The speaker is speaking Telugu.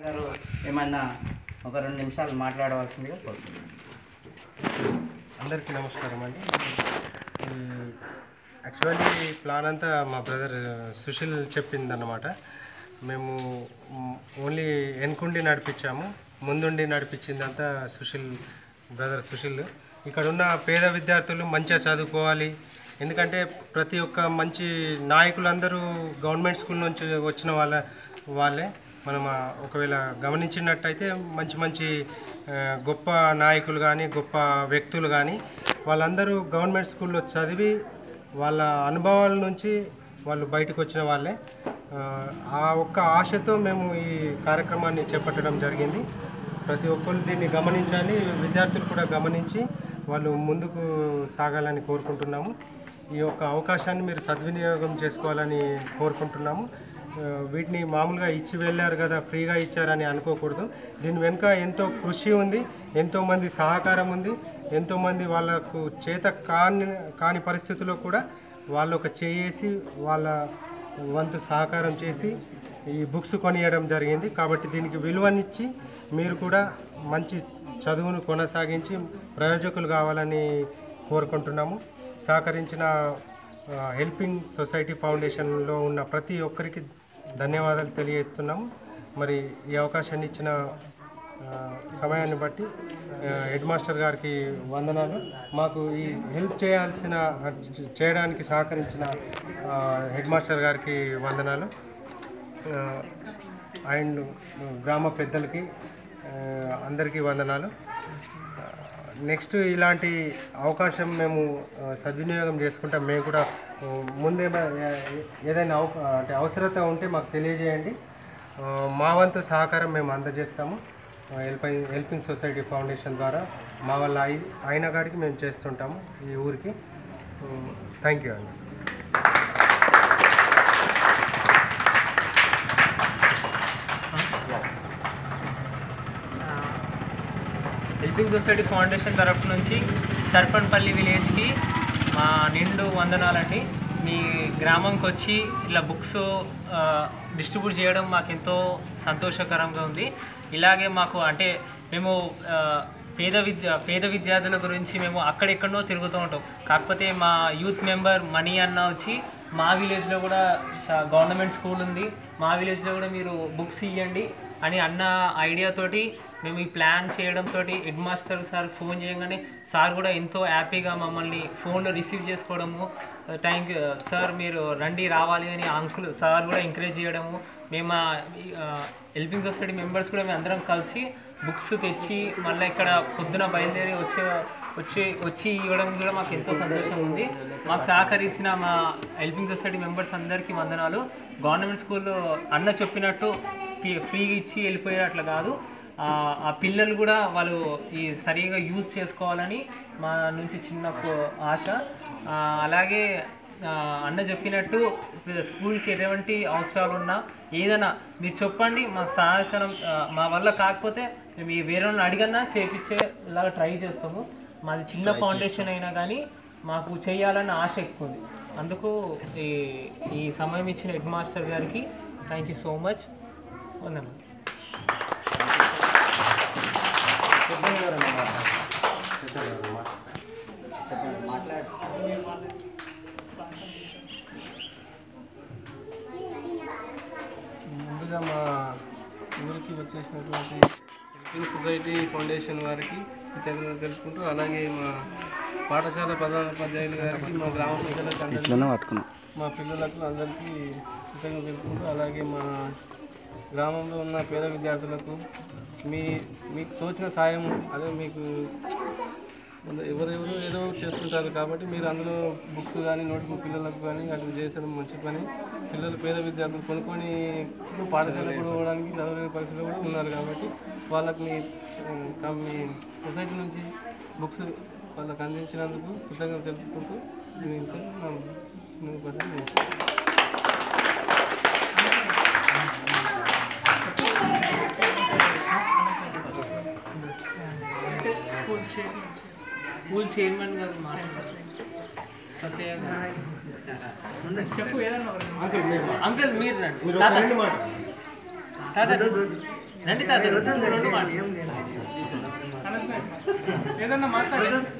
గారు ఏమన్నా ఒక 2 నిమిషాలు మాట్లాడవలసిందిగా కోరుతున్నాను. అందరికీ నమస్కారం అండి. యాక్చువల్లీ ప్లాన్ అంతా మా బ్రదర్ సుశీల్ చెప్పిందన్నమాట. మేము ఓన్లీ వెనుకుండి నడిపించాము, ముందుండి నడిపించిందంతా బ్రదర్ సుశీల్. ఇక్కడ ఉన్న పేద విద్యార్థులు మంచిగా చదువుకోవాలి, ఎందుకంటే ప్రతి ఒక్క మంచి నాయకులందరూ గవర్నమెంట్ స్కూల్ నుంచి వచ్చిన వాళ్ళే. మనం ఒకవేళ గమనించినట్టయితే మంచి మంచి గొప్ప నాయకులు కానీ గొప్ప వ్యక్తులు కానీ వాళ్ళందరూ గవర్నమెంట్ స్కూల్లో చదివి వాళ్ళ అనుభవాల నుంచి వాళ్ళు బయటకు వచ్చిన వాళ్ళే. ఆ ఒక్క ఆశతో మేము ఈ కార్యక్రమాన్ని చేపట్టడం జరిగింది. ప్రతి ఒక్కరు దీన్ని గమనించాలి, విద్యార్థులు కూడా గమనించి వాళ్ళు ముందుకు సాగాలని కోరుకుంటున్నాము. ఈ యొక్క అవకాశాన్ని మీరు సద్వినియోగం చేసుకోవాలని కోరుకుంటున్నాము. వీటిని మామూలుగా ఇచ్చి వెళ్ళారు కదా, ఫ్రీగా ఇచ్చారని అనుకోకూడదు. దీని వెనుక ఎంతో కృషి ఉంది, ఎంతోమంది సహకారం ఉంది, ఎంతోమంది వాళ్ళకు చేత కాని పరిస్థితుల్లో కూడా వాళ్ళు ఒక చేసి వాళ్ళ వంతు సహకారం చేసి ఈ బుక్స్ కొనియడం జరిగింది. కాబట్టి దీనికి విలువనిచ్చి మీరు కూడా మంచి చదువును కొనసాగించి ప్రయోజకులు కావాలని కోరుకుంటున్నాము. సహకరించిన హెల్పింగ్ సొసైటీ ఫౌండేషన్లో ఉన్న ప్రతి ఒక్కరికి ధన్యవాదాలు తెలియజేస్తున్నాము. మరి ఈ అవకాశాన్ని ఇచ్చిన సమయాన్ని బట్టి హెడ్ మాస్టర్ గారికి వందనాలు. మాకు ఈ హెల్ప్ చేయడానికి సహకరించిన హెడ్ మాస్టర్ గారికి వందనాలు. అండ్ గ్రామ పెద్దలకి అందరికీ వందనాలు. నెక్స్ట్ ఇలాంటి అవకాశం మేము సద్వినియోగం చేసుకుంటాం. మేము కూడా ముందే ఏదైనా అవసరత ఉంటే మాకు తెలియజేయండి. మా వంతు సహకారం మేము అందజేస్తాము. హెల్పింగ్ సొసైటీ ఫౌండేషన్ ద్వారా మా వల్ల అయిన కాడికి మేము చేస్తుంటాము ఈ ఊరికి. థ్యాంక్ యూ అండి. హెల్పింగ్ సొసైటీ ఫౌండేషన్ తరఫు నుంచి సర్పన్పల్లి విలేజ్కి మా నిండు వందనాలండి. మీ గ్రామంకి వచ్చి ఇలా బుక్స్ డిస్ట్రిబ్యూట్ చేయడం మాకు ఎంతో సంతోషకరంగా ఉంది. ఇలాగే మాకు అంటే మేము పేద విద్యార్థుల గురించి మేము అక్కడెక్కడో తిరుగుతూ ఉంటాం. కాకపోతే మా యూత్ మెంబర్ మనీ అన్న వచ్చి మా విలేజ్లో కూడా గవర్నమెంట్ స్కూల్ ఉంది, మా విలేజ్లో కూడా మీరు బుక్స్ ఇవ్వండి అని అన్న ఐడియాతోటి మేము ఈ ప్లాన్ చేయడంతో హెడ్ మాస్టర్ సార్ ఫోన్ చేయగానే సార్ కూడా ఎంతో హ్యాపీగా మమ్మల్ని ఫోన్లో రిసీవ్ చేసుకోవడము, థ్యాంక్ యూ సార్ మీరు రండి రావాలి అని అంకుల్ సార్ కూడా ఎంకరేజ్ చేయడము, మేము హెల్పింగ్ సొసైటీ మెంబర్స్ కూడా మేము అందరం కలిసి బుక్స్ తెచ్చి మళ్ళీ ఇక్కడ పొద్దున బయలుదేరి వచ్చి ఇవ్వడం కూడా మాకు ఎంతో సంతోషంగా ఉంది. మాకు సహకరించిన మా హెల్పింగ్ సొసైటీ మెంబర్స్ అందరికీ వందనాలు. గవర్నమెంట్ స్కూల్లో అన్న చెప్పినట్టు ఫ్రీగా ఇచ్చి వెళ్ళిపోయే అట్లా కాదు, ఆ పిల్లలు కూడా వాళ్ళు ఈ సరిగా యూజ్ చేసుకోవాలని మా నుంచి చిన్న ఆశ. అలాగే అన్న చెప్పినట్టు స్కూల్కి ఎటువంటి అవసరాలు ఉన్నా ఏదైనా మీరు చెప్పండి, మాకు సహాయసరం మా వల్ల కాకపోతే మేము వేరే వాళ్ళని అడిగన్నా చేయించేలాగా ట్రై చేస్తాము. మాది చిన్న ఫౌండేషన్ అయినా కానీ మాకు చేయాలన్న ఆశ ఎక్కువ ఉంది. అందుకు ఈ సమయం ఇచ్చిన హెడ్ మాస్టర్ గారికి థ్యాంక్ యూ సో మచ్. వందనాలు. ముందుగా మా ఊరికి వచ్చేసినటువంటి హెల్పింగ్ సొసైటీ ఫౌండేషన్ వారికి కృతజ్ఞతలు తెలుపుకుంటూ, అలాగే మా పాఠశాల ప్రధానోపాధ్యాయులు గారికి, మా గ్రామ ప్రజలకు, మా పిల్లలకు అందరికీ కృతజ్ఞతలు తెలుపుకుంటూ, అలాగే మా గ్రామంలో ఉన్న పేద విద్యార్థులకు మీకు తోచిన సాయం, అదే మీకు ఎవరెవరు ఏదో చేస్తుంటారు కాబట్టి మీరు అందులో బుక్స్ కానీ నోట్బుక్ పిల్లలకు కానీ అట్లా చేసడం మంచి పని. పిల్లలు పేద విద్యార్థులు కొనుక్కొని పాఠశాల కూడా పోవడానికి చదవలేని పరిస్థితులు కూడా ఉన్నారు కాబట్టి వాళ్ళకి మీ సొసైటీ నుంచి బుక్స్ వాళ్ళకి అందించినందుకు కృతజ్ఞతలు తెలుపుకుంటూ స్కూల్ చైర్మన్ గారు మాట్లాడారు. సత్య చెప్పు ఏదన్నా అంకుల్ మీరు రండి. రండి తాత రెండు మాటలు. ఏదన్నా మాట్లాడండి.